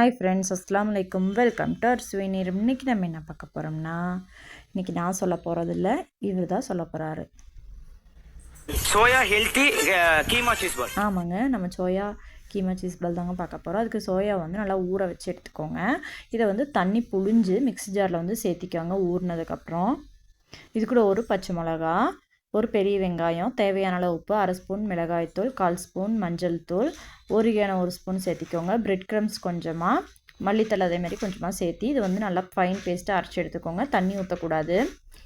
Hi friends, அஸ்ஸலாமு அலைக்கும். Welcome to our சுவைநீர். இன்றைக்கி நம்ம என்ன பார்க்க போகிறோம்னா, இன்றைக்கி நான் சொல்ல போகிறதில்ல, இவர் தான் சொல்ல போகிறாரு. Soya healthy keema cheese ball. ஆமாங்க, நம்ம சோயா கீமா சீஸ் பால் தாங்க பார்க்க போகிறோம். அதுக்கு சோயா வந்து நல்லா ஊற வச்சு எடுத்துக்கோங்க. இதை வந்து தண்ணி புழிஞ்சு மிக்ஸி ஜாரில் வந்து சேர்த்திக்கோங்க ஊறினதுக்கப்புறம். இது கூட ஒரு பச்சை மிளகா, ஒரு பெரிய வெங்காயம், தேவையான அளவு உப்பு, 1/2 ஸ்பூன் மிளகாய்த்தூள், 1/4 ஸ்பூன் மஞ்சள் தூள், ஒரிகானோ 1 ஸ்பூன் சேர்த்திக்கோங்க. பிரெட் க்ரம்ஸ் கொஞ்சமாக, மல்லித்தலை அதேமாதிரி கொஞ்சமாக சேர்த்தி இது வந்து நல்லா ஃபைன் பேஸ்ட்டாக அரைச்சி எடுத்துக்கோங்க. தண்ணி ஊற்றக்கூடாது.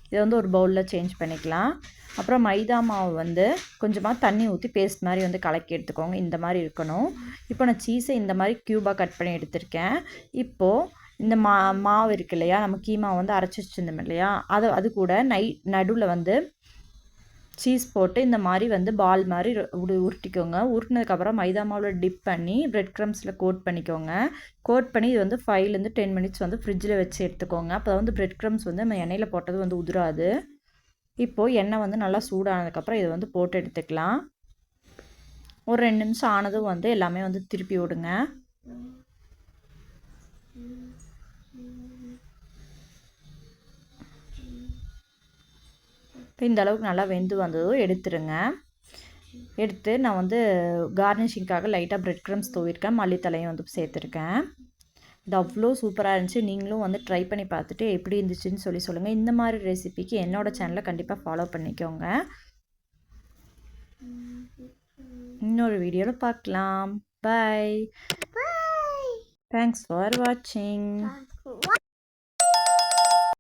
இதை வந்து ஒரு பவுலில் சேஞ்ச் பண்ணிக்கலாம். அப்புறம் மைதா மாவு வந்து கொஞ்சமாக தண்ணி ஊற்றி பேஸ்ட் மாதிரி வந்து கலக்கி எடுத்துக்கோங்க. இந்த மாதிரி இருக்கணும். இப்போ நான் சீஸை இந்த மாதிரி க்யூபாக கட் பண்ணி எடுத்திருக்கேன். இப்போது இந்த மாவு இருக்கு இல்லையா, நம்ம கீமா வந்து அரைச்சி வச்சுருந்தோம் இல்லையா, அது கூட நடுவில் வந்து சீஸ் போட்டு இந்த மாதிரி வந்து பால் மாதிரி உருட்டிக்கோங்க. உருட்டினதுக்கப்புறம் மைதா மாவில் டிப் பண்ணி பிரெட் க்ரம்ஸில் கோட் பண்ணிக்கோங்க. கோட் பண்ணி இது வந்து 5 to 10 minutes வந்து ஃப்ரிட்ஜில் வச்சு எடுத்துக்கோங்க. அப்போ வந்து பிரெட் க்ரம்ஸ் வந்து நம்ம எண்ணெயில் போட்டது வந்து உதிராது. இப்போது எண்ணெய் வந்து நல்லா சூடானதுக்கப்புறம் இதை வந்து போட்டு எடுத்துக்கலாம். ஒரு 2 நிமிஷம் ஆனதும் வந்து எல்லாமே வந்து திருப்பி விடுங்க. இப்போ இந்த அளவுக்கு நல்லா வெந்து வந்ததும் எடுத்துருங்க. எடுத்து நான் வந்து கார்னிஷிங்காக லைட்டாக பிரெட் க்ரம்ஸ் தூவிருக்கேன், மல்லித்தலையும் வந்து சேர்த்துருக்கேன். இது அவ்வளோ சூப்பராக இருந்துச்சு. நீங்களும் வந்து ட்ரை பண்ணி பார்த்துட்டு எப்படி இருந்துச்சுன்னு சொல்லுங்கள். இந்த மாதிரி ரெசிபிக்கு என்னோடய சேனலை கண்டிப்பாக ஃபாலோ பண்ணிக்கோங்க. இன்னொரு வீடியோவில் பார்க்கலாம். பாய். தேங்க்ஸ் ஃபார் வாட்சிங்.